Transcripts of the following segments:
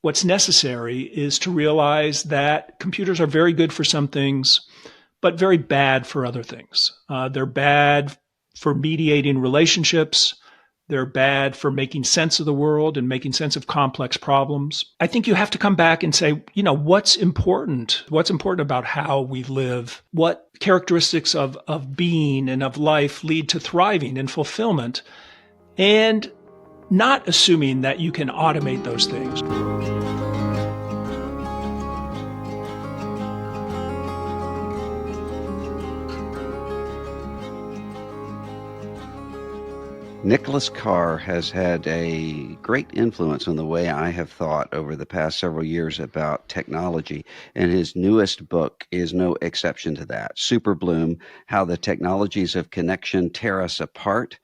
what's necessary is to realize that computers are very good for some things, but very bad for other things. They're bad for mediating relationships. They're bad for making sense of the world and making sense of complex problems. I think you have to come back and say, what's important? What's important about how we live? What characteristics of being and of life lead to thriving and fulfillment? And not assuming that you can automate those things. Nicholas Carr has had a great influence on the way I have thought over the past several years about technology, and his newest book is no exception to that. Superbloom, How the Technologies of Connection Tear Us Apart.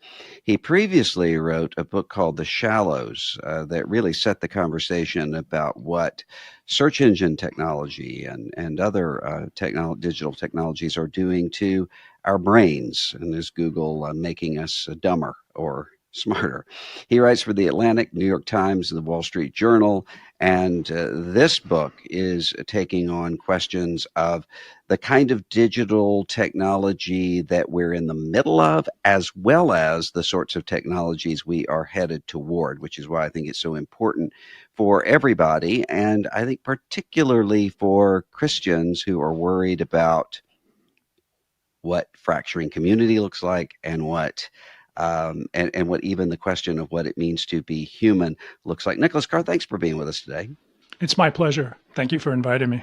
He previously wrote a book called The Shallows that really set the conversation about what search engine technology and other digital technologies are doing to our brains, and is Google making us dumber or smarter? He writes for The Atlantic, New York Times, the Wall Street Journal, and this book is taking on questions of the kind of digital technology that we're in the middle of, as well as the sorts of technologies we are headed toward, which is why I think it's so important for everybody, and I think particularly for Christians who are worried about what fracturing community looks like, and what what even the question of what it means to be human looks like. Nicholas Carr, thanks for being with us today. It's my pleasure. Thank you for inviting me.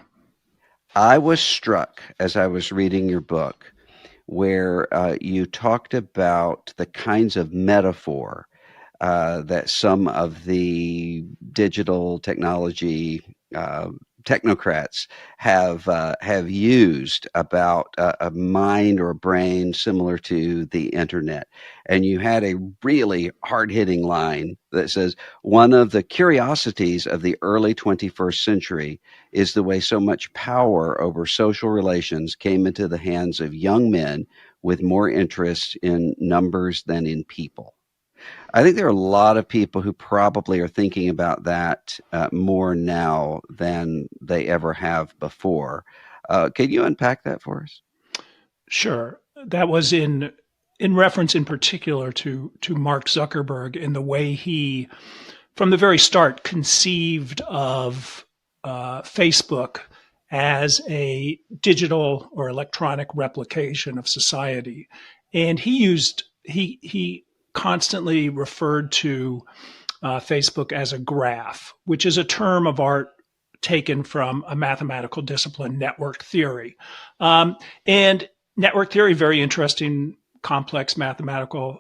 I was struck as I was reading your book where you talked about the kinds of metaphor that some of the digital technology technocrats have used about a mind or a brain similar to the internet. And you had a really hard-hitting line that says, one of the curiosities of the early 21st century is the way so much power over social relations came into the hands of young men with more interest in numbers than in people. I think there are a lot of people who probably are thinking about that more now than they ever have before. Can you unpack that for us? Sure. That was in reference in particular to Mark Zuckerberg and the way he, from the very start, conceived of Facebook as a digital or electronic replication of society. And he constantly referred to Facebook as a graph, which is a term of art taken from a mathematical discipline, network theory. And network theory, very interesting, complex mathematical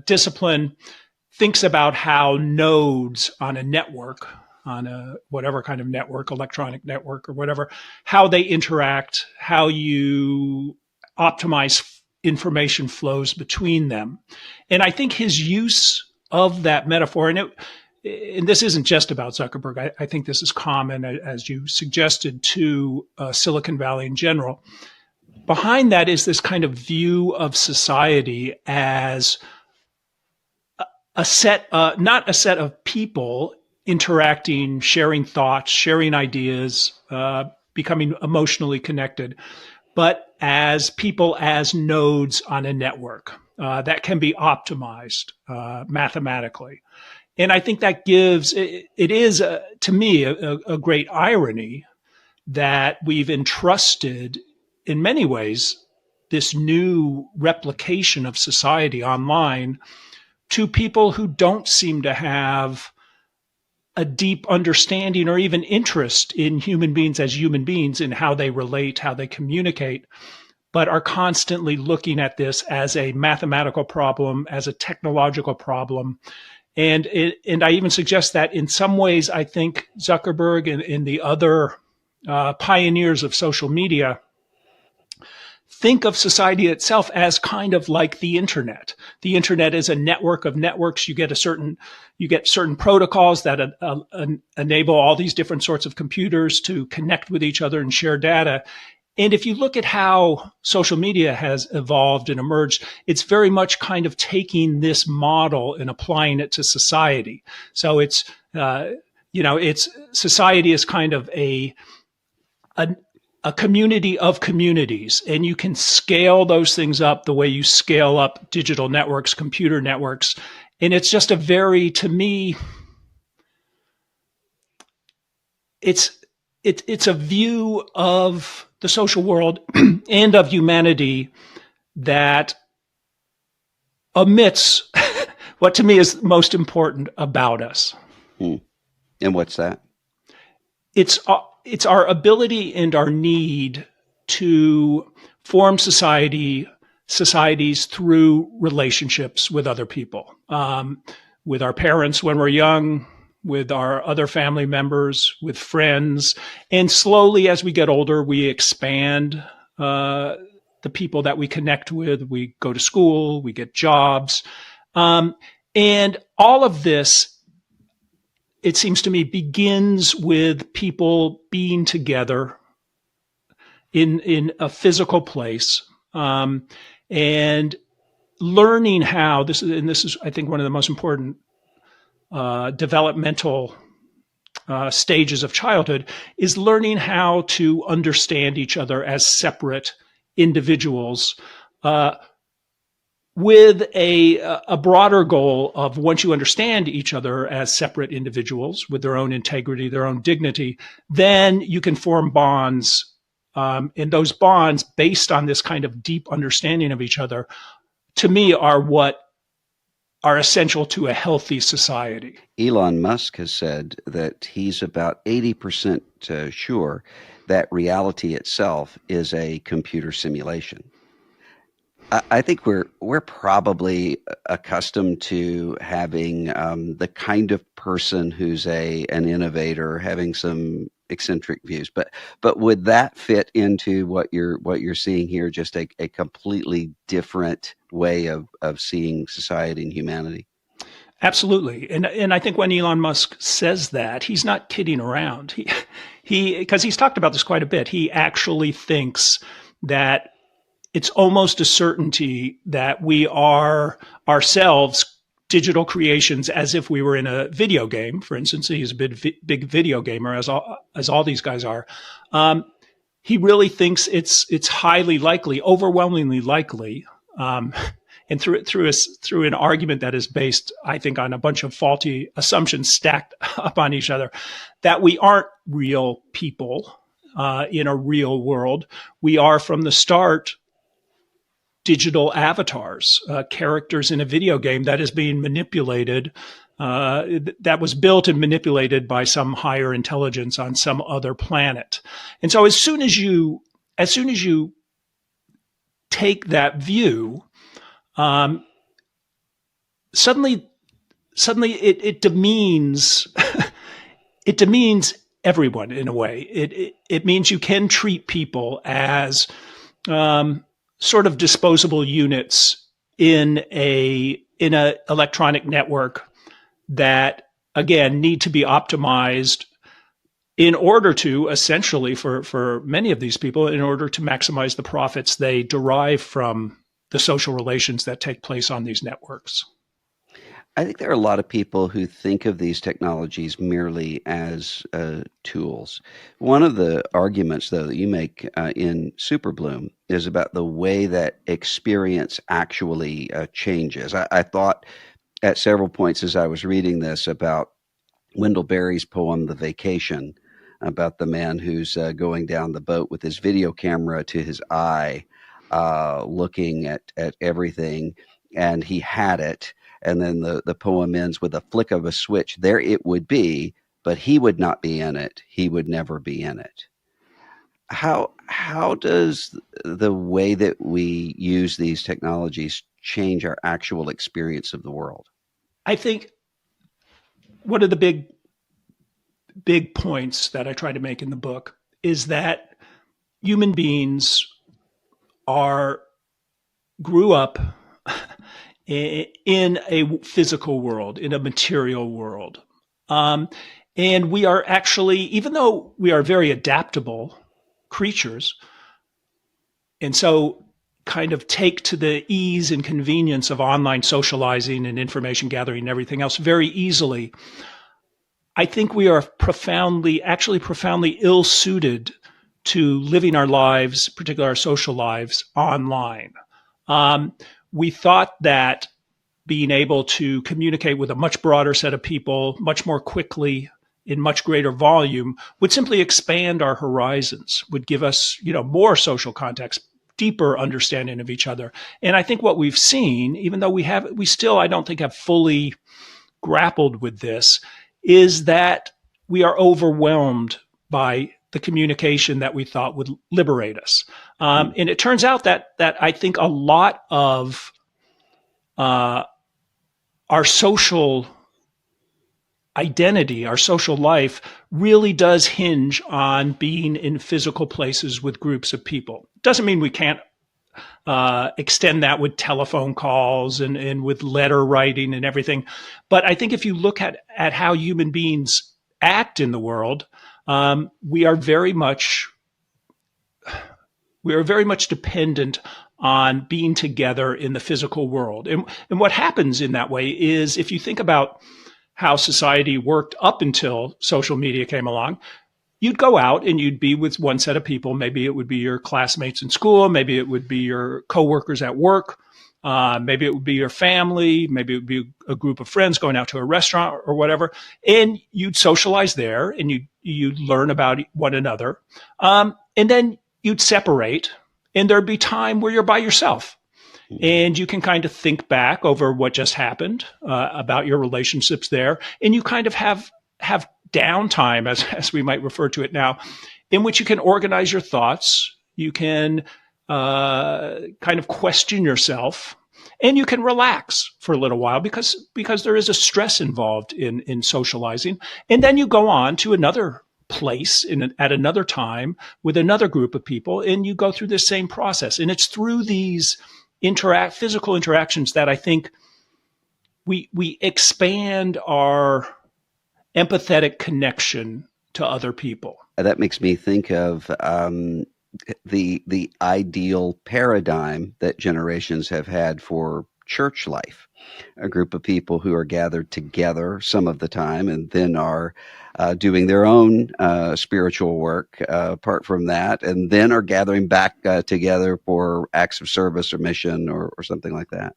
discipline, thinks about how nodes on a network, on a whatever kind of network, electronic network or whatever, how they interact, how you optimize information flows between them. And I think his use of that metaphor, and this isn't just about Zuckerberg, I think this is common, as you suggested, to Silicon Valley in general. Behind that is this kind of view of society as a set, not a set of people interacting, sharing thoughts, sharing ideas, becoming emotionally connected, but as people, as nodes on a network that can be optimized mathematically. And I think that it is, to me, a great irony that we've entrusted, in many ways, this new replication of society online to people who don't seem to have a deep understanding or even interest in human beings as human beings, in how they relate, how they communicate, but are constantly looking at this as a mathematical problem, as a technological problem. And I even suggest that in some ways, I think Zuckerberg and the other pioneers of social media think of society itself as kind of like the internet. The internet is a network of networks. You get certain protocols that enable all these different sorts of computers to connect with each other and share data. And if you look at how social media has evolved and emerged, it's very much kind of taking this model and applying it to society. So it's, it's society is kind of a a community of communities, and you can scale those things up the way you scale up digital networks, computer networks. And it's just a very, to me, it's it's a view of the social world and of humanity that omits what to me is most important about us. Hmm. And what's that? It's our ability and our need to form societies through relationships with other people, with our parents when we're young, with our other family members, with friends, and slowly as we get older, we expand the people that we connect with. We go to school, we get jobs, and all of this, it seems to me, begins with people being together in a physical place, and learning how this is I think one of the most important developmental stages of childhood, is learning how to understand each other as separate individuals, with a broader goal of, once you understand each other as separate individuals with their own integrity, their own dignity, then you can form bonds. And those bonds, based on this kind of deep understanding of each other, to me, are what are essential to a healthy society. Elon Musk has said that he's about 80% sure that reality itself is a computer simulation. I think we're probably accustomed to having the kind of person who's an innovator, having some eccentric views. But would that fit into what you're seeing here? Just a completely different way of seeing society and humanity. Absolutely. And I think when Elon Musk says that, he's not kidding around. He because he's talked about this quite a bit. He actually thinks that it's almost a certainty that we are ourselves digital creations, as if we were in a video game. For instance, he's a big video gamer, as all these guys are. He really thinks it's highly likely, overwhelmingly likely, and through an argument that is based, I think, on a bunch of faulty assumptions stacked up on each other, that we aren't real people in a real world. We are, from the start, digital avatars, characters in a video game that is being manipulated, that was built and manipulated by some higher intelligence on some other planet. And so as soon as you take that view, suddenly it demeans it demeans everyone in a way. It means you can treat people as sort of disposable units in a electronic network that, again, need to be optimized in order to, essentially, for many of these people, in order to maximize the profits they derive from the social relations that take place on these networks. I think there are a lot of people who think of these technologies merely as tools. One of the arguments, though, that you make in Superbloom is about the way that experience actually changes. I thought at several points as I was reading this about Wendell Berry's poem, The Vacation, about the man who's going down the boat with his video camera to his eye, looking at everything, and he had it. And then the poem ends with a flick of a switch. There it would be, but he would not be in it. He would never be in it. How does the way that we use these technologies change our actual experience of the world? I think one of the big points that I try to make in the book is that human beings grew up in a physical world, in a material world. And we are actually, even though we are very adaptable creatures, and so kind of take to the ease and convenience of online socializing and information gathering and everything else very easily, I think we are actually profoundly ill suited to living our lives, particularly our social lives, online. Um, we thought that being able to communicate with a much broader set of people much more quickly in much greater volume would simply expand our horizons, would give us, more social context, deeper understanding of each other. And I think what we've seen, even though we still, I don't think, have fully grappled with this, is that we are overwhelmed by the communication that we thought would liberate us. And it turns out that I think a lot of uh, our social identity, our social life, really does hinge on being in physical places with groups of people. Doesn't mean we can't extend that with telephone calls and with letter writing and everything. But I think if you look at how human beings act in the world, we are very much dependent on being together in the physical world. And what happens in that way is, if you think about how society worked up until social media came along, you'd go out and you'd be with one set of people. Maybe it would be your classmates in school. Maybe it would be your coworkers at work. Maybe it would be your family. Maybe it would be a group of friends going out to a restaurant or whatever. And you'd socialize there and you'd learn about one another. And then you'd separate, and there'd be time where you're by yourself. And you can kind of think back over what just happened, about your relationships there. And you kind of have downtime, as we might refer to it now, in which you can organize your thoughts. You can kind of question yourself, and you can relax for a little while because there is a stress involved in socializing. And then you go on to another place at another time with another group of people, and you go through the same process. And it's through these physical interactions that I think we expand our empathetic connection to other people. That makes me think of the ideal paradigm that generations have had for church life. A group of people who are gathered together some of the time and then are doing their own spiritual work apart from that, and then are gathering back together for acts of service or mission or something like that.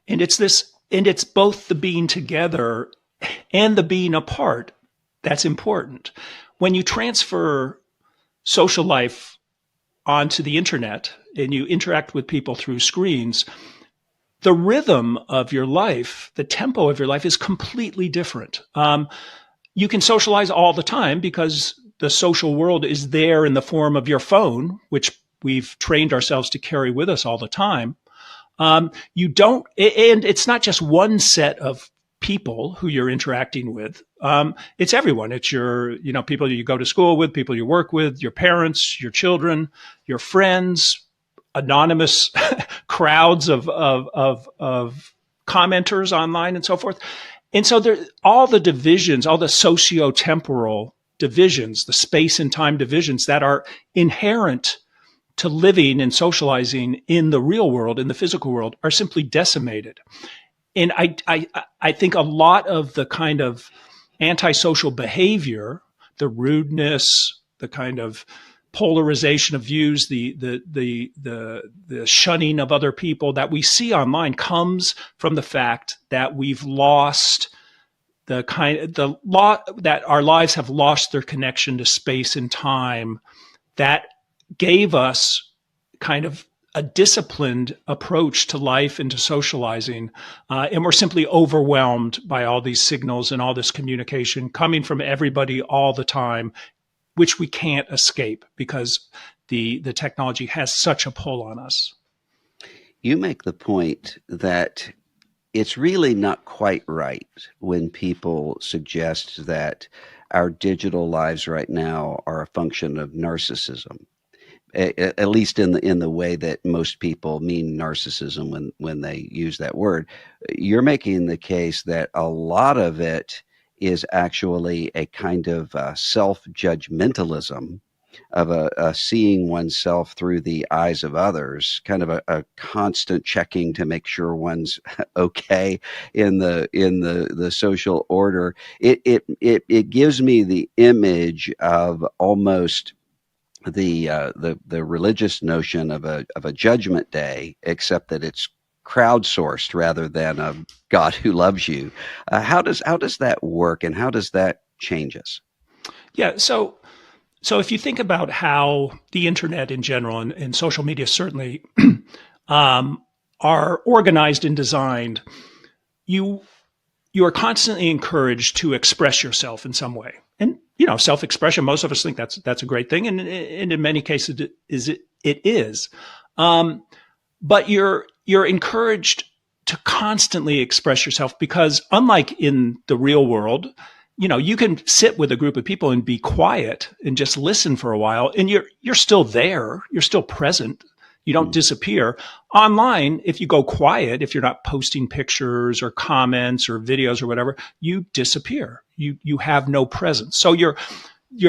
And it's both the being together and the being apart that's important. When you transfer social life onto the internet and you interact with people through screens, the rhythm of your life, the tempo of your life is completely different. You can socialize all the time because the social world is there in the form of your phone, which we've trained ourselves to carry with us all the time. You don't, and it's not just one set of people who you're interacting with. It's everyone. It's your, people you go to school with, people you work with, your parents, your children, your friends, anonymous crowds of commenters online and so forth. And so all the divisions, all the socio-temporal divisions, the space and time divisions that are inherent to living and socializing in the real world, in the physical world, are simply decimated. And I think a lot of the kind of antisocial behavior, the rudeness, the kind of polarization of views, the shunning of other people that we see online comes from the fact that we've lost that our lives have lost their connection to space and time that gave us kind of a disciplined approach to life and to socializing. And we're simply overwhelmed by all these signals and all this communication coming from everybody all the time, which we can't escape because the technology has such a pull on us. You make the point that it's really not quite right when people suggest that our digital lives right now are a function of narcissism, at least in the way that most people mean narcissism when they use that word. You're making the case that a lot of it is actually a kind of self-judgmentalism a seeing oneself through the eyes of others, kind of a constant checking to make sure one's okay in the social order. It gives me the image of almost the religious notion of a judgment day, except that it's crowdsourced rather than a God who loves you. How does that work, and how does that change us? Yeah. So if you think about how the internet in general and social media certainly um, are organized and designed, you you are constantly encouraged to express yourself in some way. And self-expression, most of us think that's a great thing, and in many cases it is. Um, but you're encouraged to constantly express yourself because unlike in the real world, you can sit with a group of people and be quiet and just listen for a while, and you're still there, you're still present, you don't Mm. disappear. Online, if you go quiet, if you're not posting pictures or comments or videos or whatever, you disappear, you have no presence. So you're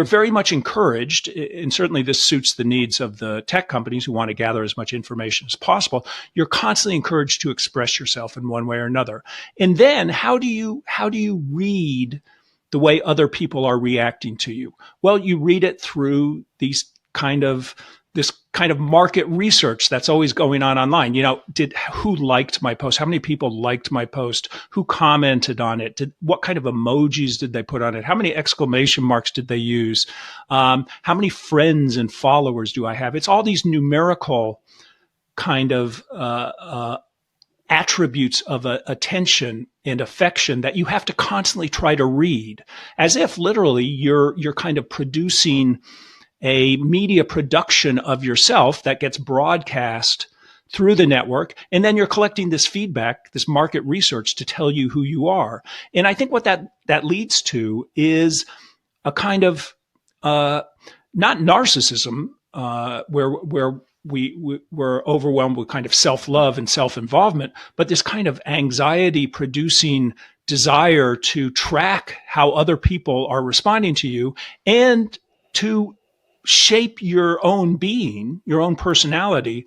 very much encouraged, and certainly this suits the needs of the tech companies who want to gather as much information as possible. You're constantly encouraged to express yourself in one way or another. And then how do you read the way other people are reacting to you? Well, you read it through this kind of market research that's always going on online. Who liked my post? How many people liked my post? Who commented on it? What kind of emojis did they put on it? How many exclamation marks did they use? How many friends and followers do I have? It's all these numerical kind of attributes of attention and affection that you have to constantly try to read, as if literally you're kind of producing a media production of yourself that gets broadcast through the network. And then you're collecting this feedback, this market research to tell you who you are. And I think what that leads to is a kind of not narcissism, where we're overwhelmed with kind of self-love and self-involvement, but this kind of anxiety producing desire to track how other people are responding to you and to shape your own being, your own personality,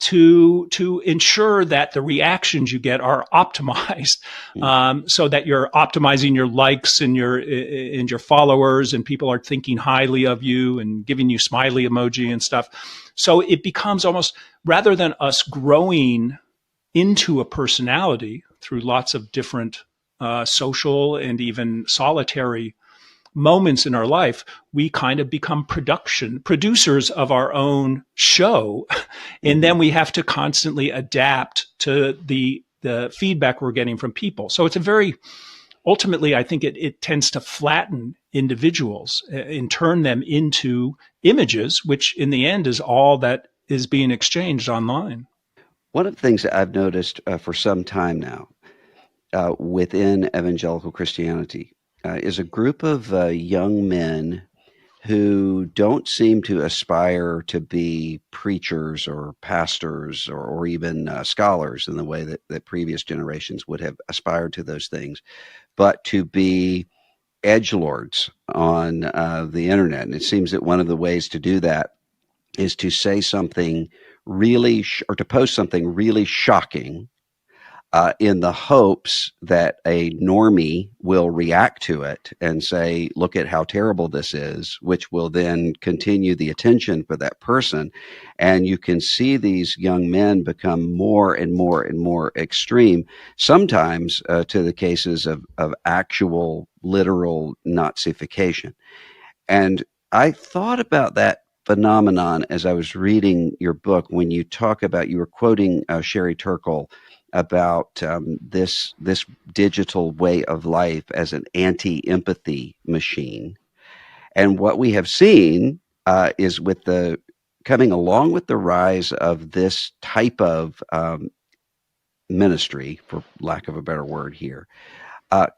to ensure that the reactions you get are optimized, Mm. so that you're optimizing your likes and your followers, and people are thinking highly of you and giving you smiley emoji and stuff. So it becomes almost, rather than us growing into a personality through lots of different social and even solitary moments in our life, we kind of become producers of our own show. And Mhm. then we have to constantly adapt to the feedback we're getting from people. So it's a very, ultimately, I think it tends to flatten individuals and turn them into images, which in the end is all that is being exchanged online. One of the things that I've noticed for some time now within evangelical Christianity is a group of young men who don't seem to aspire to be preachers or pastors or even scholars in the way that previous generations would have aspired to those things, but to be edgelords on the internet. And it seems that one of the ways to do that is to say something really, or to post something really shocking in the hopes that a normie will react to it and say, look at how terrible this is, which will then continue the attention for that person. And you can see these young men become more and more and more extreme, sometimes to the cases of actual literal Nazification. And I thought about that phenomenon as I was reading your book when you talk about, you were quoting Sherry Turkle about this digital way of life as an anti-empathy machine. And what we have seen is with the coming along with the rise of this type of ministry, for lack of a better word here,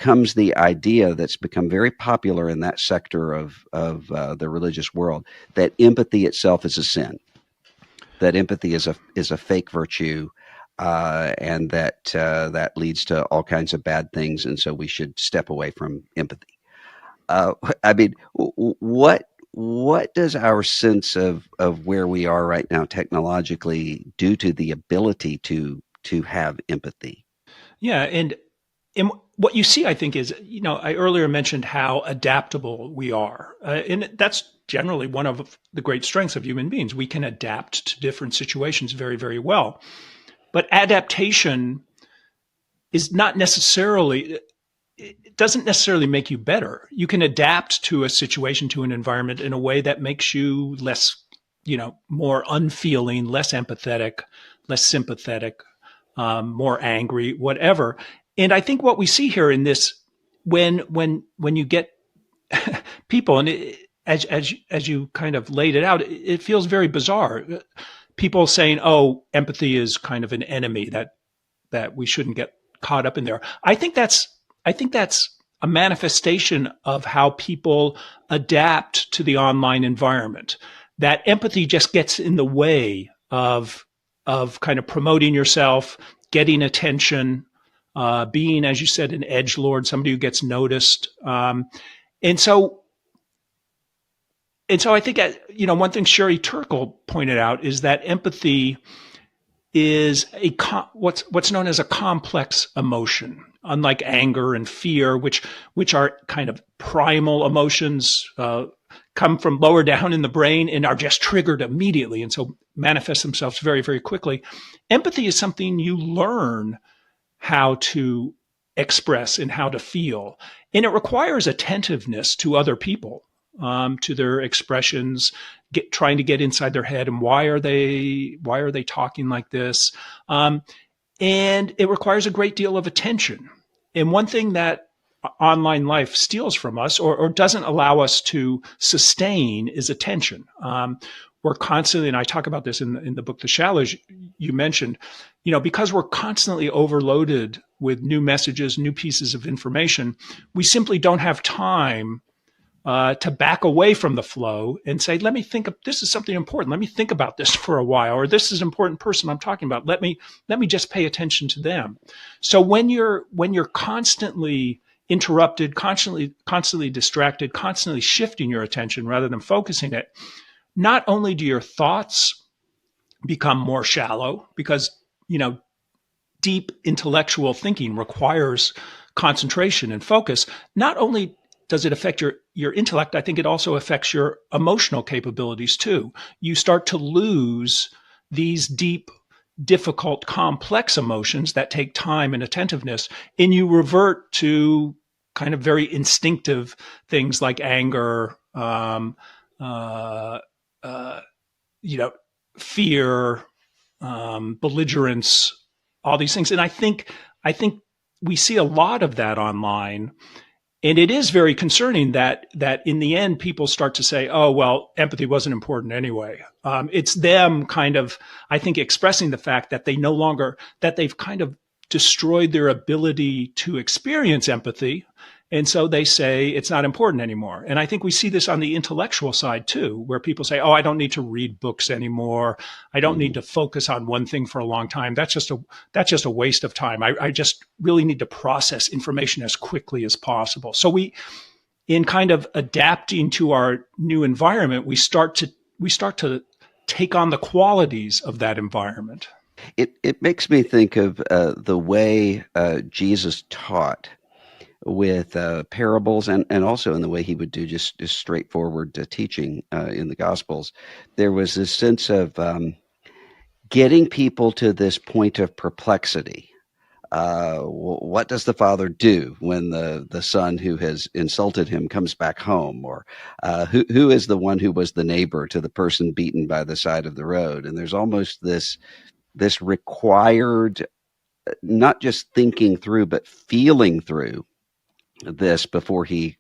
comes the idea that's become very popular in that sector of the religious world, that empathy itself is a sin, that empathy is a fake virtue, and that leads to all kinds of bad things, and so we should step away from empathy. Uh, I mean, what what does our sense of where we are right now technologically do to the ability to have empathy? Yeah, and what you see, I think, is, I earlier mentioned how adaptable we are, and that's generally one of the great strengths of human beings. We can adapt to different situations very, very well. But adaptation is not necessarily it doesn't necessarily make you better. You can adapt to a situation, to an environment in a way that makes you less, more unfeeling, less empathetic, less sympathetic, more angry, whatever. And I think what we see here in this, when you get people, and as you kind of laid it out, it feels very bizarre. People saying, "Oh, empathy is kind of an enemy that we shouldn't get caught up in there." I think that's a manifestation of how people adapt to the online environment. That empathy just gets in the way of kind of promoting yourself, getting attention, being, as you said, an edgelord, somebody who gets noticed. And so and so I think, one thing Sherry Turkle pointed out is that empathy is what's known as a complex emotion, unlike anger and fear, which are kind of primal emotions, come from lower down in the brain and are just triggered immediately, and so manifest themselves very, very quickly. Empathy is something you learn how to express and how to feel. And it requires attentiveness to other people, to their expressions, trying to get inside their head and why are they talking like this, and it requires a great deal of attention. And one thing that online life steals from us, or doesn't allow us to sustain, is attention. We're constantly, and I talk about this in the book, The Shallows, you mentioned, because we're constantly overloaded with new messages, new pieces of information, we simply don't have time to back away from the flow and say, let me think of this is something important. Let me think about this for a while, or this is an important person I'm talking about. Let me just pay attention to them. So when you're constantly interrupted, constantly distracted, constantly shifting your attention rather than focusing it, not only do your thoughts become more shallow, because deep intellectual thinking requires concentration and focus. Not only does it affect your intellect, I think it also affects your emotional capabilities too. You start to lose these deep, difficult, complex emotions that take time and attentiveness, and you revert to kind of very instinctive things like anger, uh, uh, fear, belligerence, all these things. And I think we see a lot of that online, and it is very concerning that in the end people start to say, "Oh, well, empathy wasn't important anyway." It's them kind of, I think, expressing the fact that they've kind of destroyed their ability to experience empathy, and so they say it's not important anymore. And I think we see this on the intellectual side too, where people say, "Oh, I don't need to read books anymore. I don't need Mhm. to focus on one thing for a long time. That's just a waste of time. I just really need to process information as quickly as possible." So in kind of adapting to our new environment, we start to take on the qualities of that environment. It makes me think of the way Jesus taught with parables, and also in the way he would do just straightforward teaching in the Gospels. There was this sense of getting people to this point of perplexity. What does the father do when the son who has insulted him comes back home? Or who is the one who was the neighbor to the person beaten by the side of the road? And there's almost this required, not just thinking through, but feeling through this before he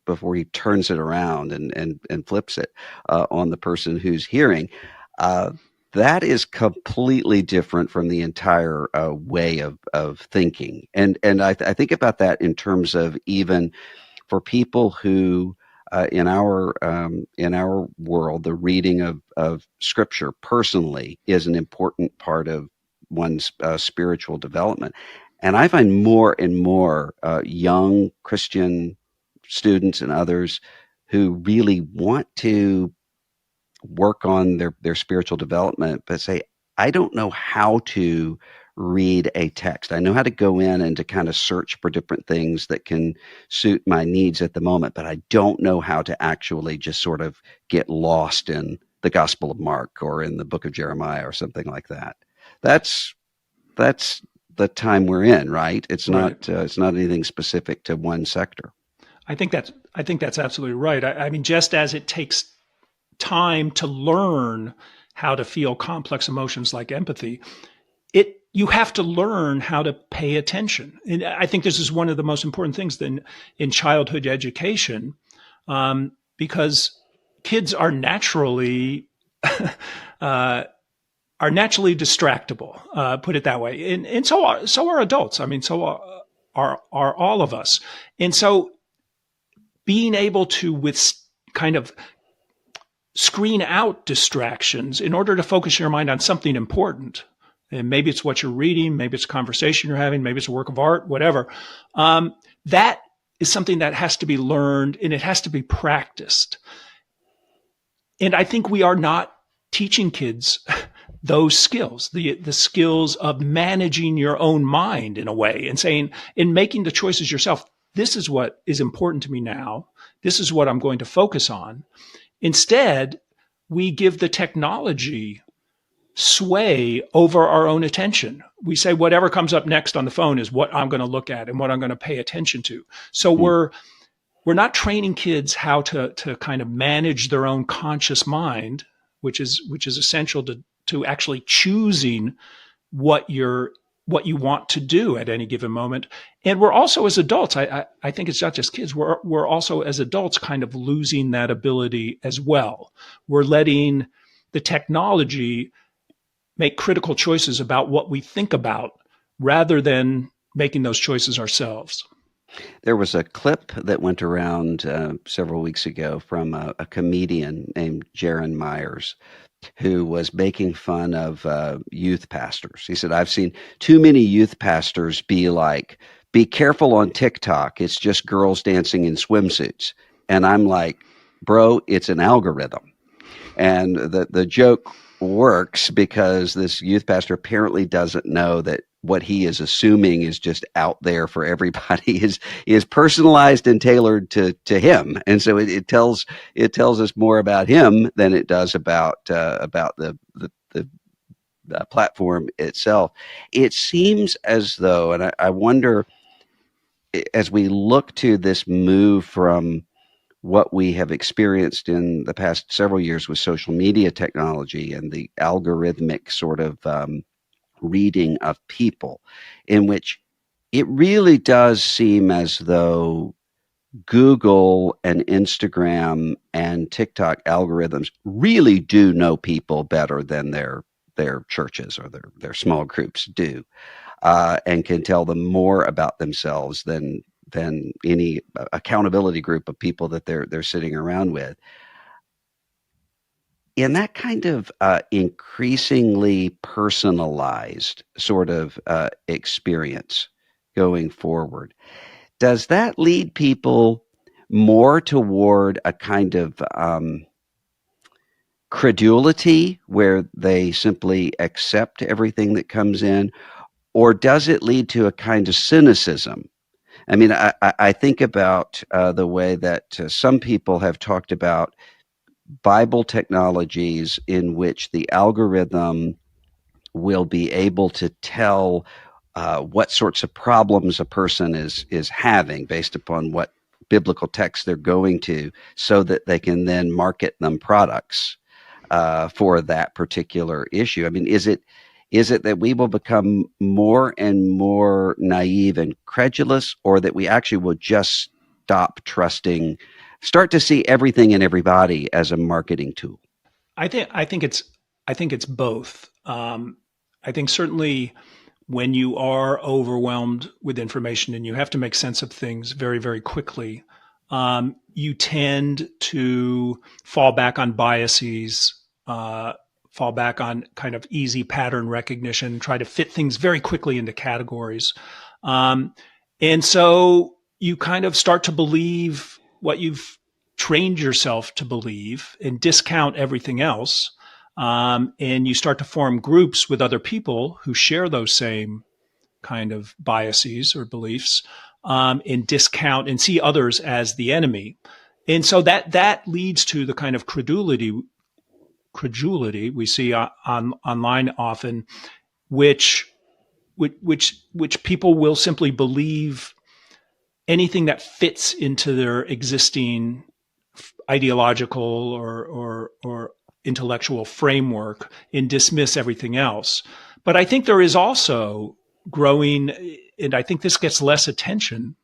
turns it around and flips it on the person who's hearing. Uh, that is completely different from the entire way of thinking, and I think about that in terms of even for people who in our world, the reading of scripture personally is an important part of one's spiritual development. And I find more and more young Christian students and others who really want to work on their spiritual development, but say, I don't know how to read a text. I know how to go in and to kind of search for different things that can suit my needs at the moment, but I don't know how to actually just sort of get lost in the Gospel of Mark or in the book of Jeremiah or something like that. That's that's the time we're in, right? Right. It's not anything specific to one sector. I think that's absolutely right. I mean, just as it takes time to learn how to feel complex emotions like empathy, it you have to learn how to pay attention. And I think this is one of the most important things in childhood education, because kids uh, are naturally distractible. Put it that way, and so are adults. I mean, are all of us. And so being able to with kind of screen out distractions in order to focus your mind on something important. And maybe it's what you're reading, maybe it's a conversation you're having, maybe it's a work of art, whatever. That is something that has to be learned and it has to be practiced. And I think we are not teaching kids those skills, the skills of managing your own mind in a way and saying, in making the choices yourself, this is what is important to me now. This is what I'm going to focus on. Instead, we give the technology sway over our own attention. We say whatever comes up next on the phone is what I'm going to look at and what I'm going to pay attention to. So Hmm. we're not training kids how to kind of manage their own conscious mind, which is essential to actually choosing what you're what you want to do at any given moment. And we're also as adults, I think it's not just kids, we're also as adults kind of losing that ability as well. We're letting the technology make critical choices about what we think about rather than making those choices ourselves. There was a clip that went around several weeks ago from a comedian named Jaron Myers, who was making fun of youth pastors. He said, I've seen too many youth pastors be like, be careful on TikTok. It's just girls dancing in swimsuits. And I'm like, bro, it's an algorithm. And the joke works because this youth pastor apparently doesn't know that what he is assuming is just out there for everybody is personalized and tailored to him, and so it tells us more about him than it does about the platform itself. It seems as though, and I wonder, as we look to this move from what we have experienced in the past several years with social media technology and the algorithmic sort of reading of people, in which it really does seem as though Google and Instagram and TikTok algorithms really do know people better than their churches or their small groups do, and can tell them more about themselves than any accountability group of people that they're sitting around with. In that kind of increasingly personalized sort of experience going forward, does that lead people more toward a kind of credulity where they simply accept everything that comes in, or does it lead to a kind of cynicism? I mean, I think about the way that some people have talked about Bible technologies in which the algorithm will be able to tell what sorts of problems a person is having based upon what biblical text they're going to, so that they can then market them products for that particular issue. I mean, is it that we will become more and more naive and credulous, or that we actually will just start to see everything and everybody as a marketing tool? I think it's both. I think certainly when you are overwhelmed with information and you have to make sense of things very, very quickly, you tend to fall back on biases, fall back on kind of easy pattern recognition, try to fit things very quickly into categories. Um, and so you kind of start to believe what you've trained yourself to believe and discount everything else. And you start to form groups with other people who share those same kind of biases or beliefs, and discount and see others as the enemy. And so that leads to the kind of credulity we see online often, which people will simply believe anything that fits into their existing ideological or intellectual framework and dismiss everything else. But I think there is also growing, and I think this gets less attention.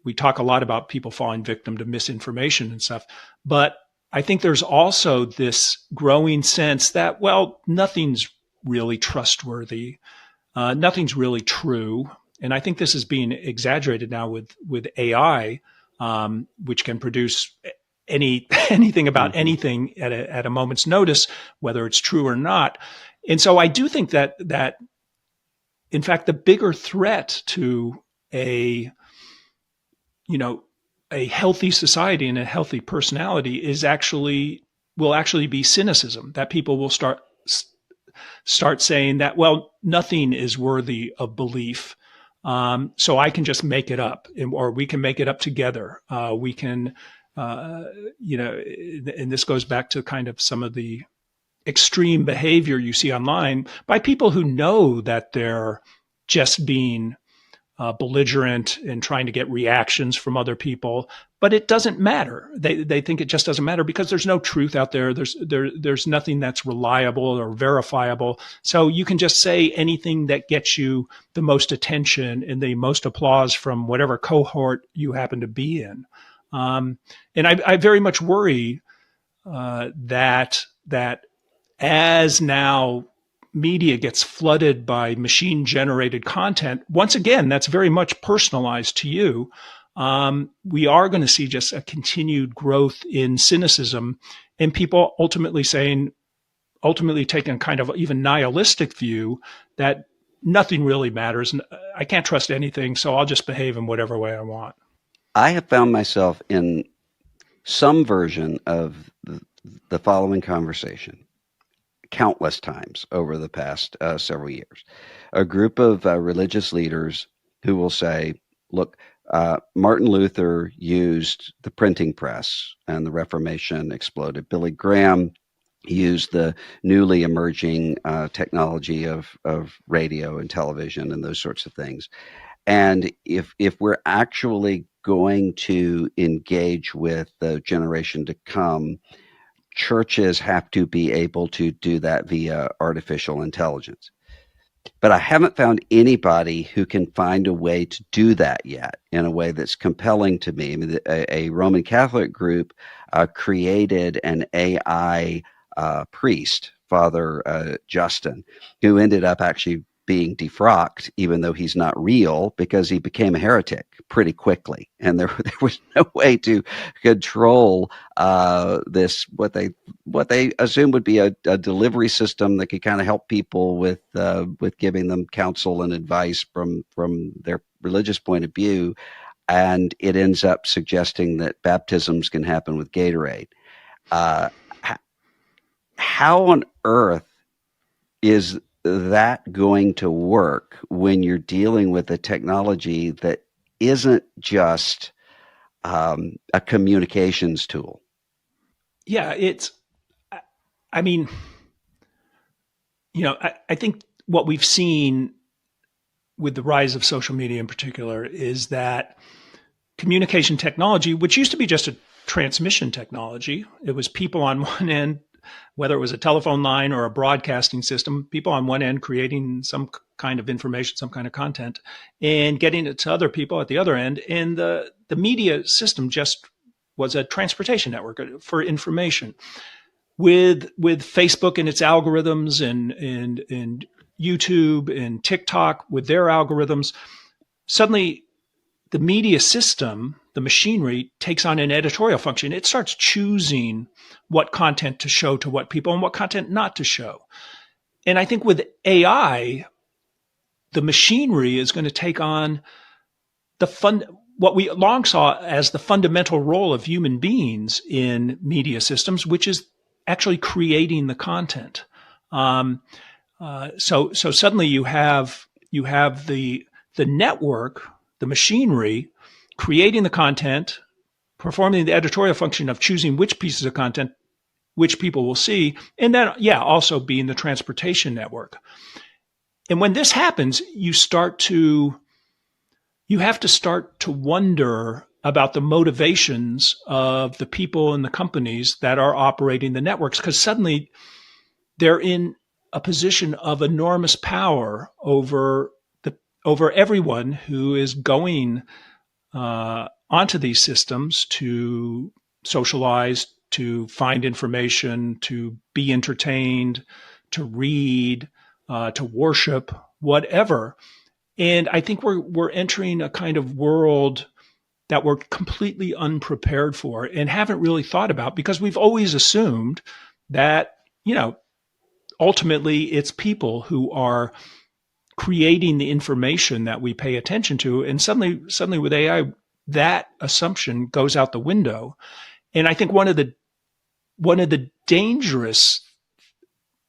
We talk a lot about people falling victim to misinformation and stuff, but I think there's also this growing sense that, well, nothing's really trustworthy. Nothing's really true. And I think this is being exaggerated now with AI, which can produce anything about anything at a moment's notice, whether it's true or not. And so I do think that in fact, the bigger threat to a a healthy society and a healthy personality will actually be cynicism, that people will start saying that, well, nothing is worthy of belief. So I can just make it up, or we can make it up together. We can, and this goes back to kind of some of the extreme behavior you see online by people who know that they're just being belligerent and trying to get reactions from other people, but it doesn't matter. They think it just doesn't matter because there's no truth out there. There's nothing that's reliable or verifiable. So you can just say anything that gets you the most attention and the most applause from whatever cohort you happen to be in. And I very much worry that as now media gets flooded by machine generated content, once again, that's very much personalized to you. We are going to see just a continued growth in cynicism, and people ultimately taking a kind of even nihilistic view that nothing really matters. And I can't trust anything, so I'll just behave in whatever way I want. I have found myself in some version of the following conversation countless times over the past several years. A group of religious leaders who will say, look, Martin Luther used the printing press and the Reformation exploded. Billy Graham used the newly emerging technology of radio and television and those sorts of things. And if we're actually going to engage with the generation to come, churches have to be able to do that via artificial intelligence. But I haven't found anybody who can find a way to do that yet in a way that's compelling to me. I mean, a Roman Catholic group created an AI priest, Father Justin, who ended up actually being defrocked, even though he's not real, because he became a heretic pretty quickly. And there was no way to control this, what they assumed would be a delivery system that could kind of help people with giving them counsel and advice from their religious point of view. And it ends up suggesting that baptisms can happen with Gatorade. How on earth is that going to work when you're dealing with a technology that isn't just a communications tool? Yeah, I mean, I think what we've seen with the rise of social media in particular is that communication technology, which used to be just a transmission technology, it was people on one end, whether it was a telephone line or a broadcasting system, people on one end creating some kind of information, some kind of content, and getting it to other people at the other end. And the media system just was a transportation network for information. With Facebook and its algorithms and YouTube and TikTok with their algorithms, suddenly the media system, the machinery, takes on an editorial function. It starts choosing what content to show to what people and what content not to show. And I think with AI, the machinery is going to take on what we long saw as the fundamental role of human beings in media systems, which is actually creating the content. Um, so suddenly you have the network, the machinery, creating the content, performing the editorial function of choosing which pieces of content which people will see, and then also being the transportation network. And when this happens, you have to start to wonder about the motivations of the people and the companies that are operating the networks, because suddenly they're in a position of enormous power over everyone who is going onto these systems to socialize, to find information, to be entertained, to read, to worship, whatever. And I think we're entering a kind of world that we're completely unprepared for and haven't really thought about, because we've always assumed that, ultimately it's people who are creating the information that we pay attention to. And suddenly with AI, that assumption goes out the window. And I think one of the dangerous,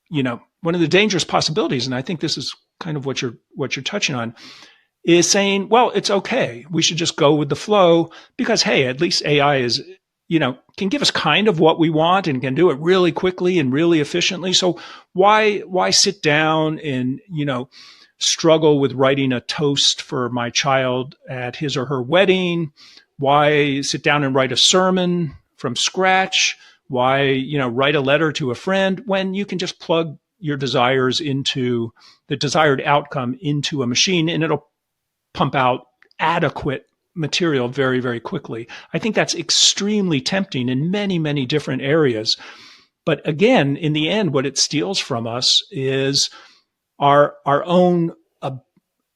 one of the dangerous possibilities, and I think this is kind of what you're touching on, is saying, well, it's okay. We should just go with the flow because, hey, at least AI is, can give us kind of what we want and can do it really quickly and really efficiently. So why sit down and, struggle with writing a toast for my child at his or her wedding? Why sit down and write a sermon from scratch? Why, write a letter to a friend when you can just plug your desires into the desired outcome into a machine and it'll pump out adequate material very, very quickly. I think that's extremely tempting in many, many different areas. But again, in the end, what it steals from us is our own uh,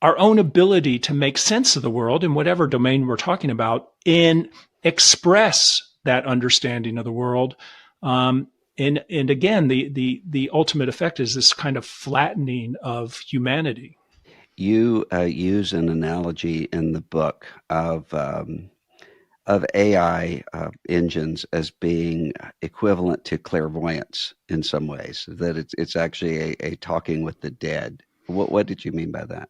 our own ability to make sense of the world in whatever domain we're talking about and express that understanding of the world. And again, the ultimate effect is this kind of flattening of humanity. You use an analogy in the book of AI engines as being equivalent to clairvoyance in some ways. That it's actually a talking with the dead. What did you mean by that?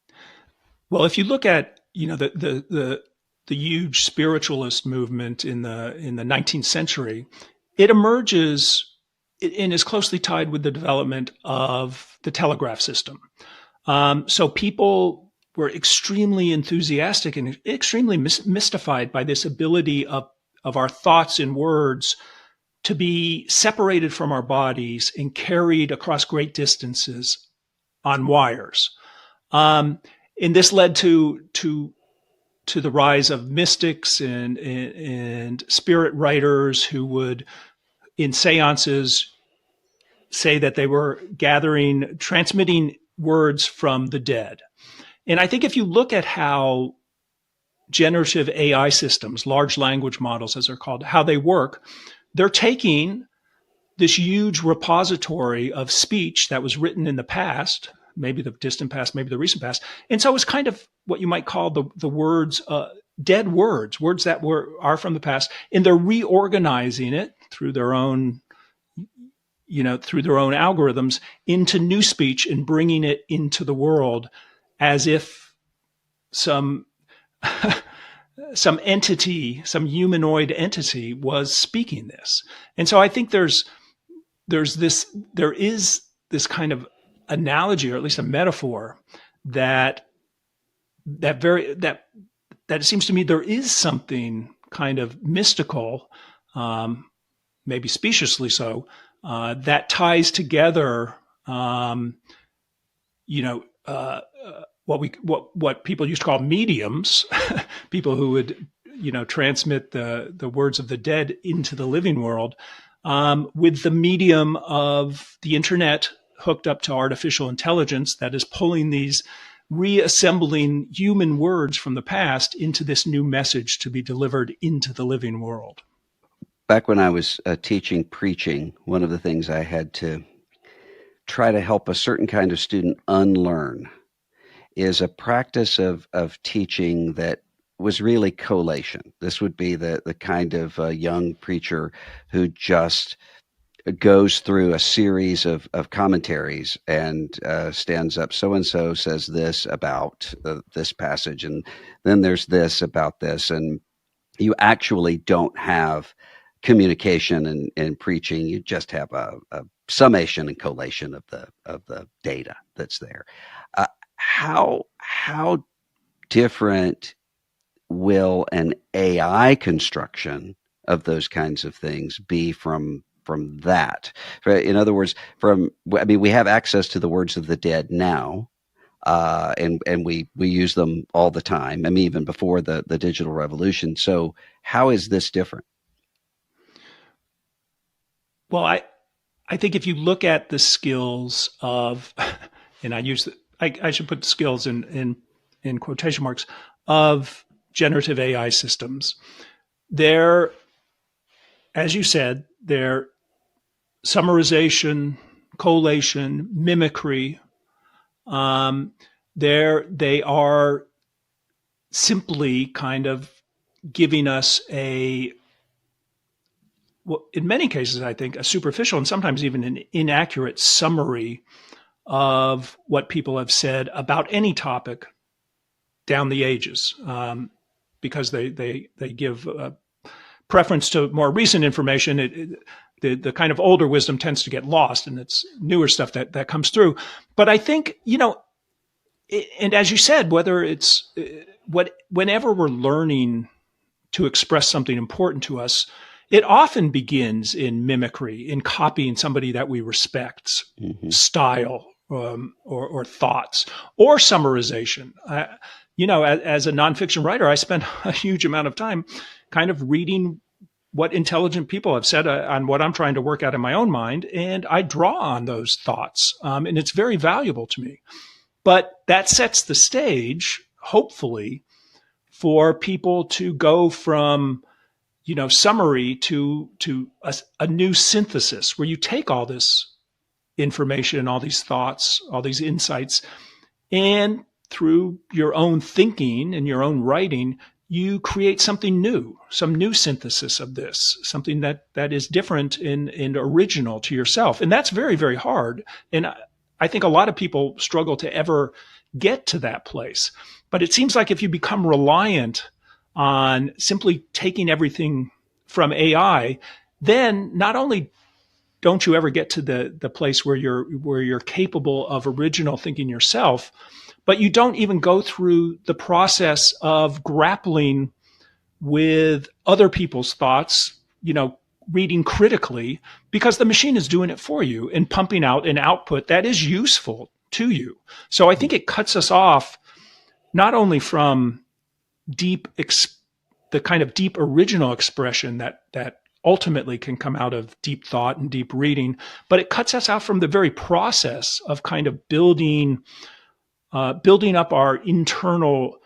Well, if you look at the huge spiritualist movement in the 19th century, it emerges and is closely tied with the development of the telegraph system. So people were extremely enthusiastic and extremely mystified by this ability of our thoughts and words to be separated from our bodies and carried across great distances on wires. Um, and this led to the rise of mystics and spirit writers who would, in seances, say that they were transmitting words from the dead. And I think if you look at how generative AI systems, large language models, as they're called, how they work, they're taking this huge repository of speech that was written in the past, maybe the distant past, maybe the recent past. And so it's kind of what you might call the words, dead words that are from the past, and they're reorganizing it through their own algorithms into new speech and bringing it into the world as if some some entity, some humanoid entity was speaking this. And so I think there is this kind of analogy, or at least a metaphor, that that it seems to me there is something kind of mystical, maybe speciously so, that ties together, you know, what people used to call mediums, people who would transmit the words of the dead into the living world, with the medium of the internet hooked up to artificial intelligence that is pulling these reassembling human words from the past into this new message to be delivered into the living world. Back when I was teaching preaching, one of the things I had to try to help a certain kind of student unlearn is a practice of teaching that was really collation. This would be the kind of young preacher who just goes through a series of commentaries and stands up. So and so says this about this passage, and then there's this about this, and you actually don't have communication and preaching. You just have a summation and collation of the data that's there. How different will an AI construction of those kinds of things be from that? In other words, we have access to the words of the dead now, and we use them all the time. I mean, even before the digital revolution. So, how is this different? Well, I think if you look at the skills of, and I should put skills in quotation marks, of generative AI systems, they're, as you said, they're summarization, collation, mimicry. They are simply kind of giving us well, in many cases, I think, a superficial and sometimes even an inaccurate summary of what people have said about any topic down the ages, because they give preference to more recent information. The kind of older wisdom tends to get lost, and it's newer stuff that comes through. But I think, and as you said, whether it's whenever we're learning to express something important to us, it often begins in mimicry, in copying somebody that we respect, Mm-hmm. style, or thoughts, or summarization. As a nonfiction writer, I spend a huge amount of time kind of reading what intelligent people have said on what I'm trying to work out in my own mind, and I draw on those thoughts, and it's very valuable to me. But that sets the stage, hopefully, for people to go from summary to a new synthesis, where you take all this information, all these thoughts, all these insights, and through your own thinking and your own writing, you create something new, some new synthesis of this, something that is different and original to yourself. And that's very, very hard. And I think a lot of people struggle to ever get to that place. But it seems like if you become reliant on simply taking everything from AI, then not only don't you ever get to the place where you're capable of original thinking yourself, but you don't even go through the process of grappling with other people's thoughts, reading critically, because the machine is doing it for you and pumping out an output that is useful to you. So I think it cuts us off not only from the kind of deep original expression that ultimately can come out of deep thought and deep reading, but it cuts us out from the very process of kind of building up our internal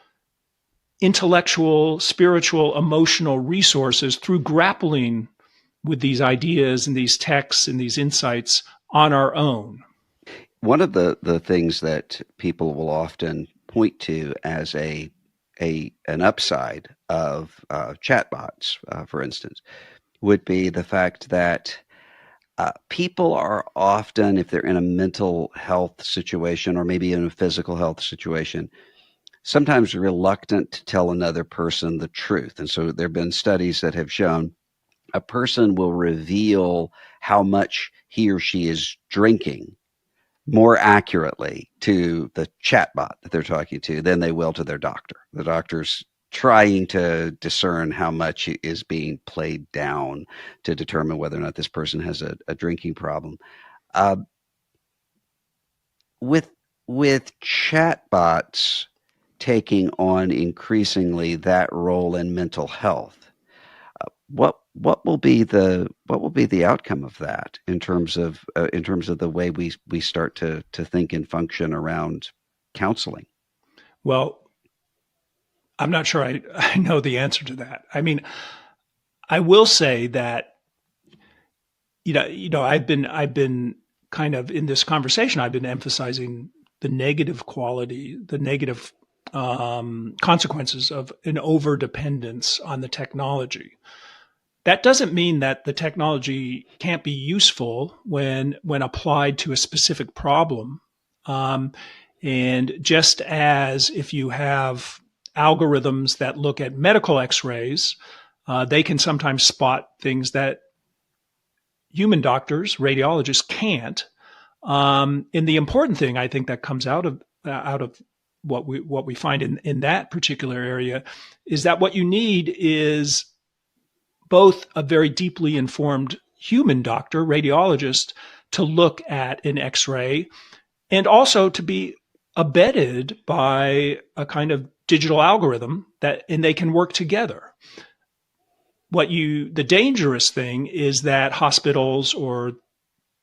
intellectual, spiritual, emotional resources through grappling with these ideas and these texts and these insights on our own. One of the things that people will often point to as an upside of chatbots, for instance, would be the fact that people are often, if they're in a mental health situation or maybe in a physical health situation, sometimes reluctant to tell another person the truth. And so there have been studies that have shown a person will reveal how much he or she is drinking more accurately to the chatbot that they're talking to than they will to their doctor. The doctor's trying to discern how much is being played down to determine whether or not this person has a drinking problem. Uh, with chatbots taking on increasingly that role in mental health, what will be the outcome of that in terms of the way we start to think and function around counseling? Well, I'm not sure I know the answer to that. I mean, I will say that I've been kind of in this conversation, I've been emphasizing the negative quality, the negative consequences of an over dependence on the technology. That doesn't mean that the technology can't be useful when applied to a specific problem. Um, and just as if you have algorithms that look at medical X-rays, they can sometimes spot things that human doctors, radiologists can't. And the important thing I think that comes out of what we find in that particular area is that what you need is both a very deeply informed human doctor, radiologist, to look at an X-ray, and also to be abetted by a kind of digital algorithm and they can work together. The dangerous thing is that hospitals or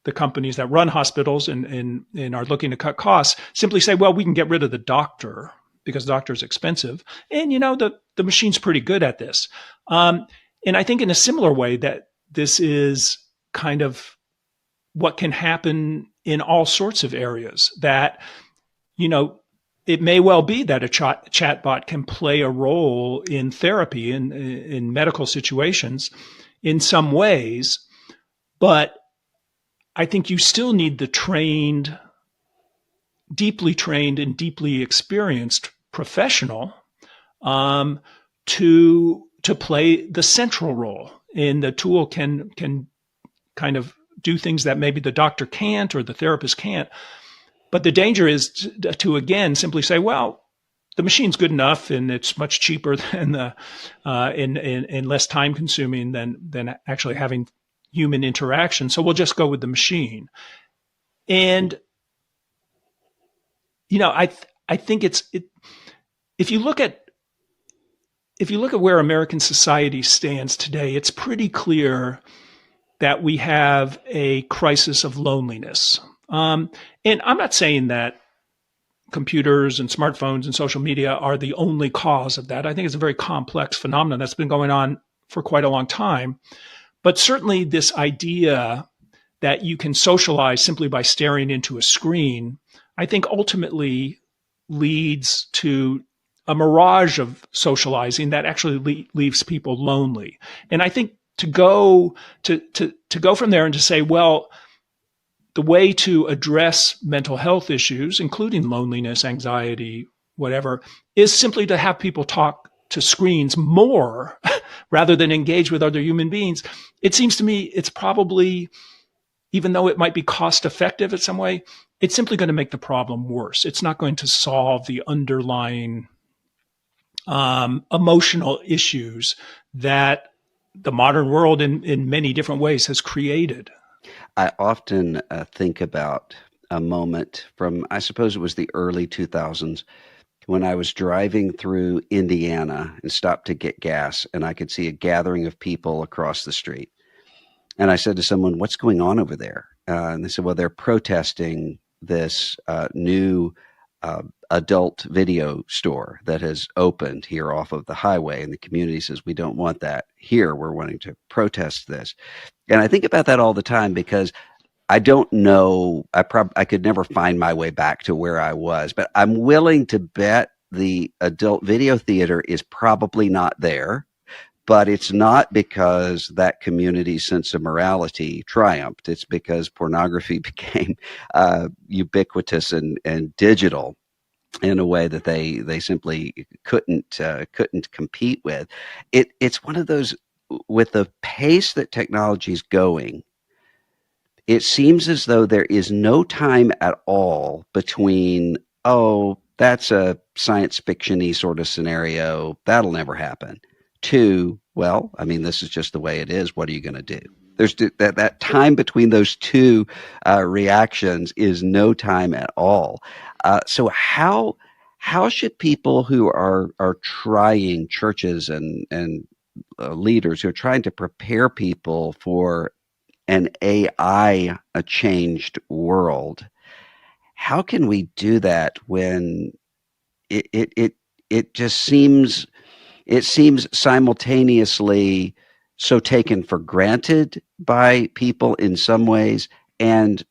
the companies that run hospitals and are looking to cut costs simply say, well, we can get rid of the doctor because the doctor is expensive. And, the machine's pretty good at this. And I think in a similar way that this is kind of what can happen in all sorts of areas that, it may well be that a chatbot can play a role in therapy in medical situations in some ways, but I think you still need the deeply trained and deeply experienced professional um, to play the central role. And the tool can kind of do things that maybe the doctor can't or the therapist can't. But the danger is to again simply say, well, the machine's good enough and it's much cheaper than and less time consuming than actually having human interaction. So we'll just go with the machine. And I think if you look at where American society stands today, it's pretty clear that we have a crisis of loneliness. And I'm not saying that computers and smartphones and social media are the only cause of that. I think it's a very complex phenomenon that's been going on for quite a long time. But certainly this idea that you can socialize simply by staring into a screen, I think ultimately leads to a mirage of socializing that actually leaves people lonely. And I think to go from there and to say, well, the way to address mental health issues, including loneliness, anxiety, whatever, is simply to have people talk to screens more rather than engage with other human beings. It seems to me it's probably, even though it might be cost effective in some way, it's simply going to make the problem worse. It's not going to solve the underlying emotional issues that the modern world in many different ways has created. I often think about a moment from, I suppose it was the early 2000s, when I was driving through Indiana and stopped to get gas, and I could see a gathering of people across the street. And I said to someone, "What's going on over there?" And they said, "Well, they're protesting this new adult video store that has opened here off of the highway." And the community says, "We don't want that here. We're wanting to protest this." And I think about that all the time because I don't know. I could never find my way back to where I was, but I'm willing to bet the adult video theater is probably not there. But it's not because that community's sense of morality triumphed. It's because pornography became ubiquitous and digital in a way that they simply couldn't compete with. It's one of those, with the pace that technology is going, it seems as though there is no time at all between, oh, that's a science fiction-y sort of scenario, that'll never happen, to, well, I mean, this is just the way it is. What are you going to do? There's that time between those two reactions is no time at all. So how should people who are trying, churches and leaders who are trying to prepare people for an AI changed world, how can we do that when it just seems simultaneously so taken for granted by people in some ways, and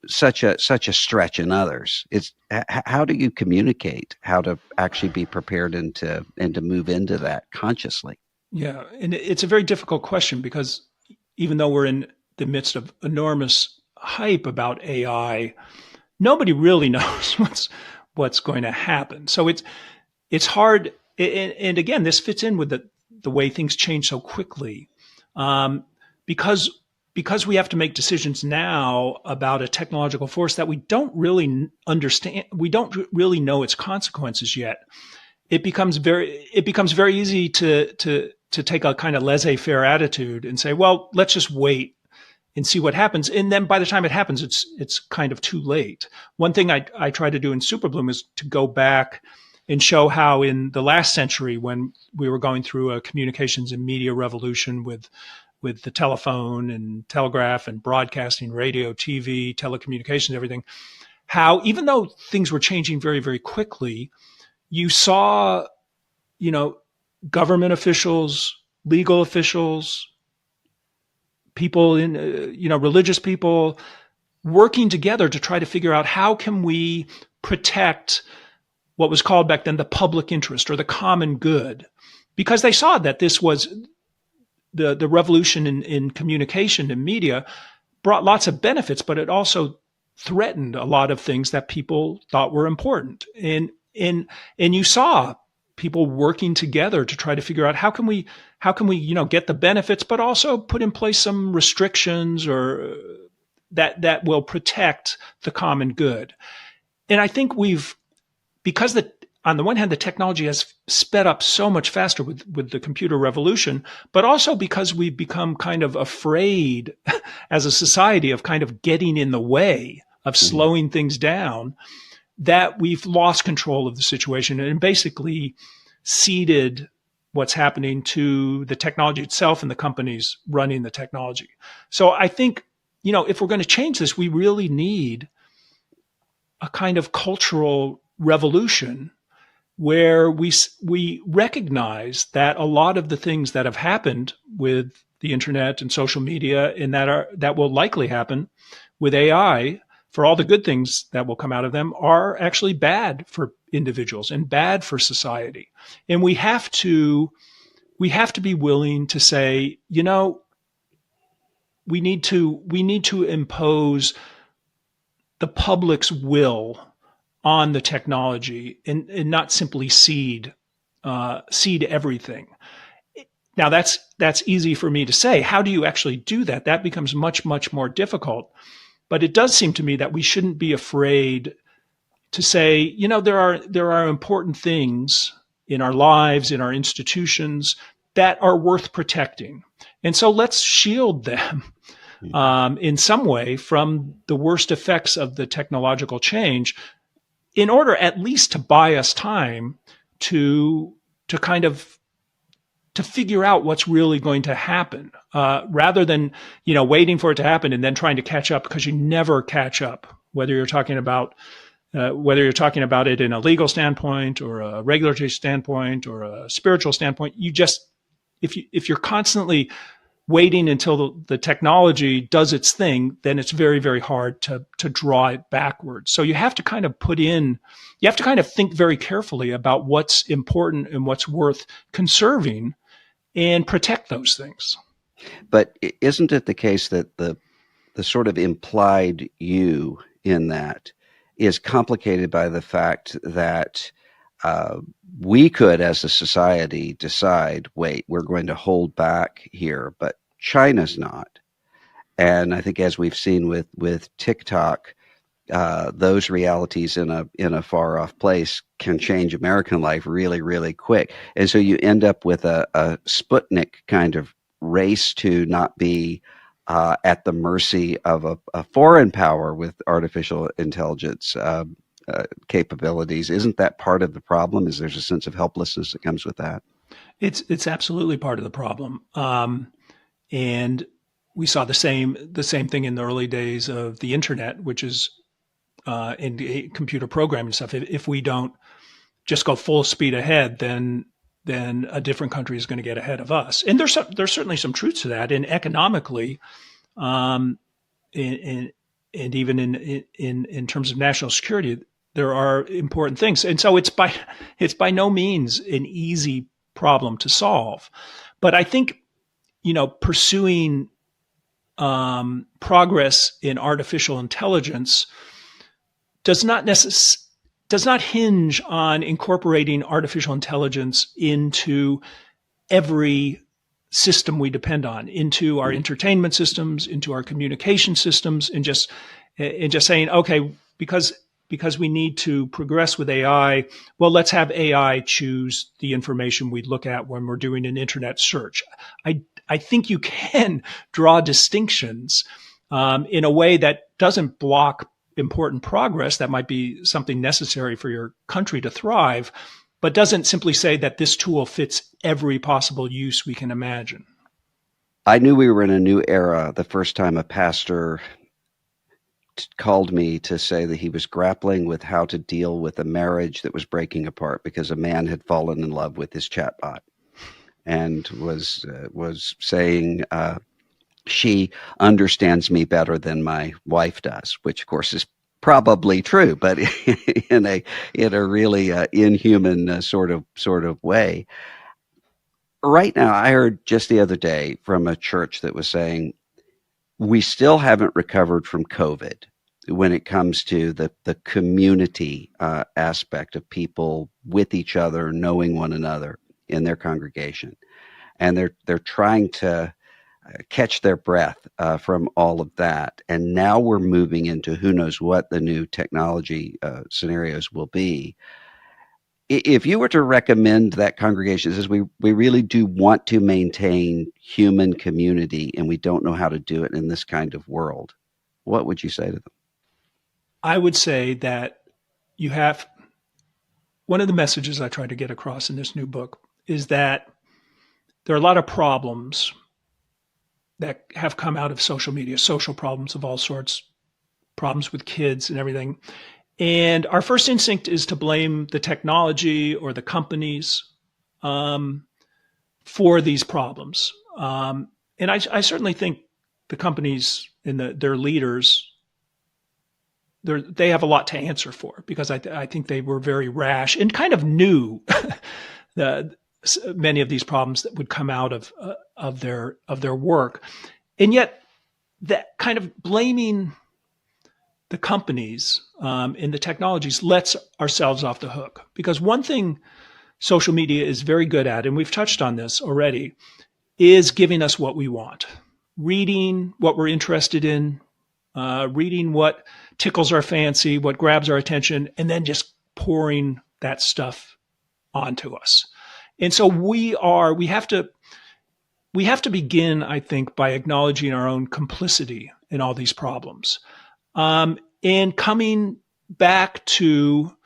such a stretch in others. How do you communicate how to actually be prepared and to move into that consciously? Yeah, and it's a very difficult question because even though we're in the midst of enormous hype about AI, nobody really knows what's going to happen. So it's hard. And again, this fits in with the way things change so quickly, um, because we have to make decisions now about a technological force that we don't really understand. We don't really know its consequences yet. It becomes very easy to take a kind of laissez-faire attitude and say, well, let's just wait and see what happens. And then by the time it happens, it's kind of too late. One thing I try to do in Superbloom is to go back and show how in the last century, when we were going through a communications and media revolution with the telephone and telegraph and broadcasting, radio, TV, telecommunications, everything, how even though things were changing very, very quickly, you saw, you know, government officials, legal officials, people in, religious people working together to try to figure out how can we protect what was called back then the public interest or the common good, because they saw that this was the revolution in communication and media brought lots of benefits, but it also threatened a lot of things that people thought were important. And you saw people working together to try to figure out how can we get the benefits, but also put in place some restrictions or that will protect the common good. And I think because on the one hand, the technology has sped up so much faster with the computer revolution, but also because we've become kind of afraid as a society of kind of getting in the way of Mhm. slowing things down, that we've lost control of the situation and basically ceded what's happening to the technology itself and the companies running the technology. So I think, if we're going to change this, we really need a kind of cultural revolution where we recognize that a lot of the things that have happened with the internet and social media and that will likely happen with AI, for all the good things that will come out of them, are actually bad for individuals and bad for society. And we have to be willing to say, we need to impose the public's will on the technology and not simply seed everything. Now that's easy for me to say. How do you actually do that? That becomes much, much more difficult. But it does seem to me that we shouldn't be afraid to say, there are important things in our lives, in our institutions that are worth protecting. And so let's shield them in some way from the worst effects of the technological change, in order at least to buy us time to kind of to figure out what's really going to happen, rather than waiting for it to happen and then trying to catch up, because you never catch up, whether you're talking about it in a legal standpoint or a regulatory standpoint or a spiritual standpoint. If you're constantly waiting until the technology does its thing, then it's very, very hard to draw it backwards. So you have to kind of think very carefully about what's important and what's worth conserving and protect those things. But isn't it the case that the sort of implied you in that is complicated by the fact that uh, we could, as a society, decide, wait, we're going to hold back here, but China's not. And I think, as we've seen with TikTok, those realities in a far off place can change American life really, really quick. And so you end up with a Sputnik kind of race to not be at the mercy of a foreign power with artificial intelligence capabilities. Isn't that part of the problem? Is there's a sense of helplessness that comes with that? It's absolutely part of the problem. And we saw the same thing in the early days of the internet, which is in computer programming stuff. If we don't just go full speed ahead, then a different country is going to get ahead of us. And there's certainly some truth to that. And economically, um, in and even in terms of national security, there are important things. And so it's by no means an easy problem to solve. But I think, pursuing progress in artificial intelligence does not hinge on incorporating artificial intelligence into every system we depend on, into our entertainment systems, into our communication systems, and just saying, okay, because we need to progress with AI, well, let's have AI choose the information we look at when we're doing an internet search. I think you can draw distinctions in a way that doesn't block important progress that might be something necessary for your country to thrive, but doesn't simply say that this tool fits every possible use we can imagine. I knew we were in a new era the first time a pastor called me to say that he was grappling with how to deal with a marriage that was breaking apart because a man had fallen in love with his chatbot and was saying she understands me better than my wife does, which of course is probably true, but in a really inhuman sort of way. Right now, I heard just the other day from a church that was saying we still haven't recovered from COVID when it comes to the community aspect of people with each other, knowing one another in their congregation, and they're trying to catch their breath from all of that. And now we're moving into who knows what the new technology scenarios will be. If you were to recommend that congregation says we really do want to maintain human community and we don't know how to do it in this kind of world, what would you say to them? I would say that you have one of the messages I try to get across in this new book is that there are a lot of problems that have come out of social media, social problems of all sorts, problems with kids and everything. And our first instinct is to blame the technology or the companies for these problems. And I certainly think the companies and their leaders, they have a lot to answer for, because I think they were very rash and kind of knew many of these problems that would come out of their work. And yet that kind of blaming the companies and the technologies lets ourselves off the hook. Because one thing social media is very good at, and we've touched on this already, is giving us what we want, reading what we're interested in, reading what tickles our fancy, what grabs our attention, and then just pouring that stuff onto us. And so we have to begin, I think, by acknowledging our own complicity in all these problems. And coming back to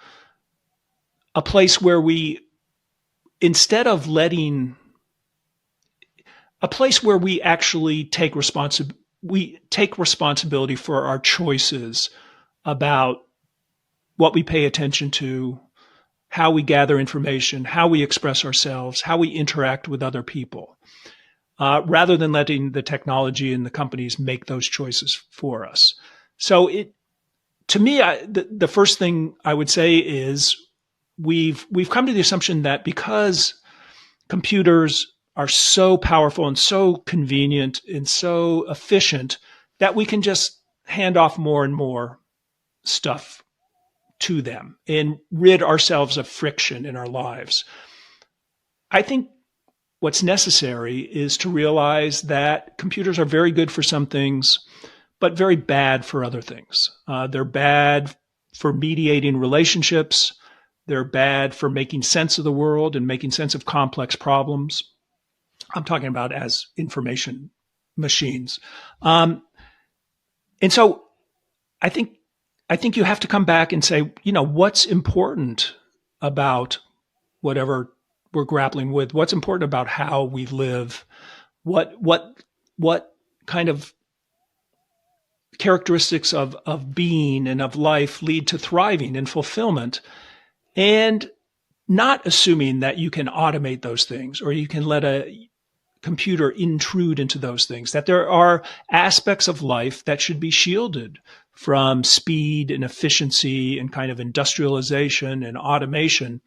a place where instead of letting a place where we actually take responsibility for our choices about what we pay attention to, how we gather information, how we express ourselves, how we interact with other people, rather than letting the technology and the companies make those choices for us. So to me, the first thing I would say is we've come to the assumption that because computers are so powerful and so convenient and so efficient, that we can just hand off more and more stuff to them and rid ourselves of friction in our lives. I think what's necessary is to realize that computers are very good for some things, but very bad for other things. They're bad for mediating relationships. They're bad for making sense of the world and making sense of complex problems. I'm talking about as information machines. And so I think you have to come back and say, what's important about whatever we're grappling with? What's important about how we live? What kind of characteristics of being and of life lead to thriving and fulfillment? And not assuming that you can automate those things or you can let a computer intrude into those things, that there are aspects of life that should be shielded from speed and efficiency and kind of industrialization and automation.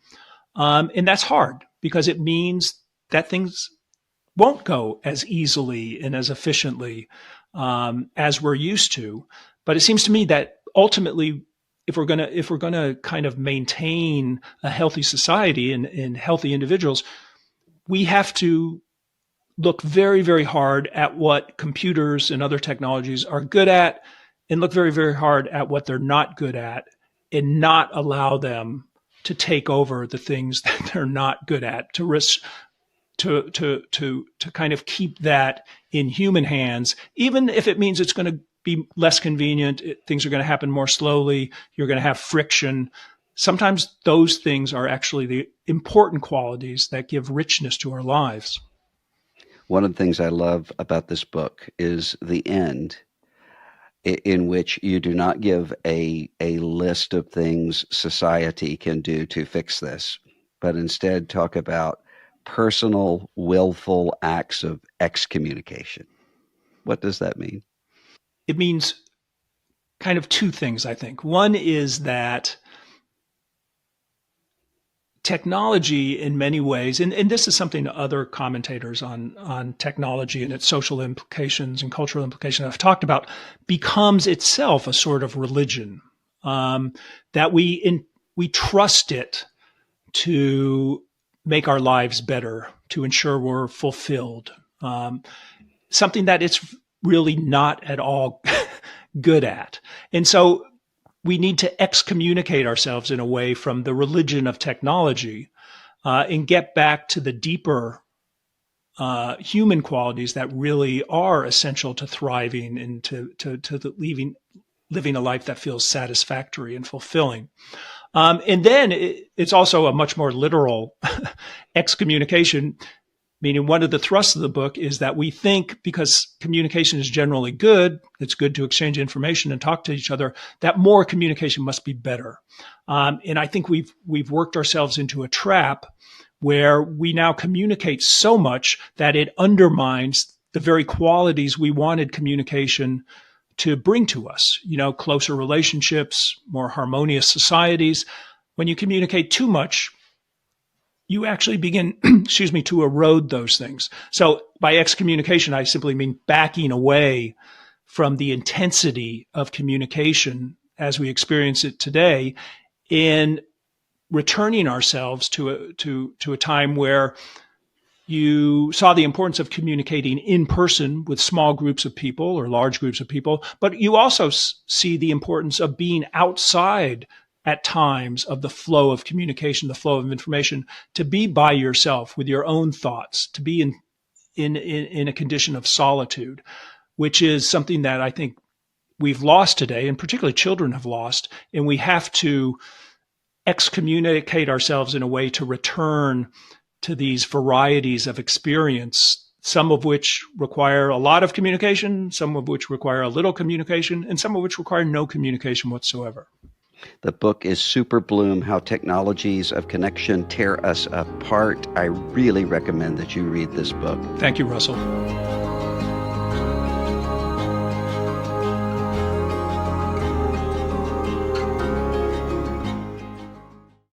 And that's hard because it means that things won't go as easily and as efficiently as we're used to. But it seems to me that ultimately, if we're gonna kind of maintain a healthy society and healthy individuals, we have to look very, very hard at what computers and other technologies are good at, and look very, very hard at what they're not good at, and not allow them to take over the things that they're not good at, to risk to kind of keep that in human hands, even if it means it's going to be less convenient. Things are going to happen more slowly. You're going to have friction. Sometimes those things are actually the important qualities that give richness to our lives. One of the things I love about this book is the end, in which you do not give a list of things society can do to fix this, but instead talk about personal, willful acts of excommunication. What does that mean? It means kind of two things, I think. One is that technology in many ways, and this is something other commentators on technology and its social implications and cultural implications have talked about, becomes itself a sort of religion, that we trust it to make our lives better, to ensure we're fulfilled, something that it's really not at all good at. And so we need to excommunicate ourselves in a way from the religion of technology, and get back to the deeper human qualities that really are essential to thriving and to living a life that feels satisfactory and fulfilling. And then it's also a much more literal excommunication, meaning one of the thrusts of the book is that we think because communication is generally good, it's good to exchange information and talk to each other, that more communication must be better. And I think we've worked ourselves into a trap where we now communicate so much that it undermines the very qualities we wanted communication to bring to us, closer relationships, more harmonious societies. When you communicate too much, you actually begin, excuse me, to erode those things. So by excommunication, I simply mean backing away from the intensity of communication as we experience it today, and returning ourselves to a time where you saw the importance of communicating in person with small groups of people or large groups of people, but you also see the importance of being outside at times of the flow of communication, the flow of information, to be by yourself with your own thoughts, to be in a condition of solitude, which is something that I think we've lost today, and particularly children have lost, and we have to excommunicate ourselves in a way to return to these varieties of experience, some of which require a lot of communication, some of which require a little communication, and some of which require no communication whatsoever. The book is Superbloom, How Technologies of Connection Tear Us Apart. I really recommend that you read this book. Thank you, Russell.